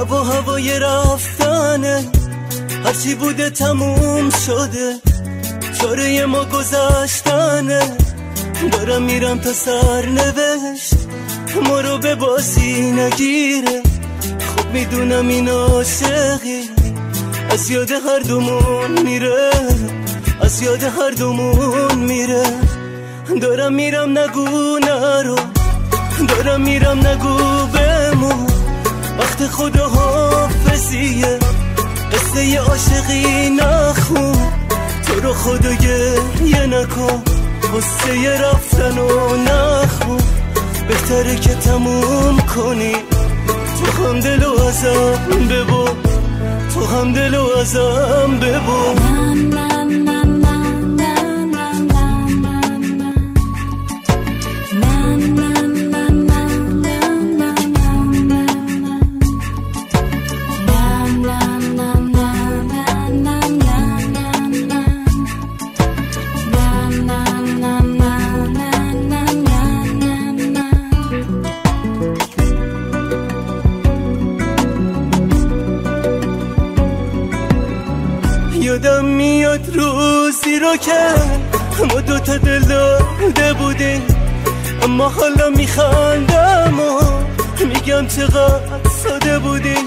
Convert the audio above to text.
هوای رفتنه، هرچی بوده تموم شده، چاره ما گذشتنه. دارم میرم تا سرنوشت ما رو به بازی نگیره. خب میدونم این عاشقی از یاد هر دومون میره، از یاد هر دومون میره. دارم میرم نگو نرو، دارم میرم نگو بمون، وقت خداحافظیه، قصه عاشقی نخون. تو رو خدا گریه نکن، قصه رفتنو نخون. بهتره که تموم کنی، تو هم دلو ازم ببر، تو هم دلو ازم ببر. یادم میاد روزی رو که ما دوتا دل داده بودیم، اما حالا میخندم و میگم چقدر ساده بودیم.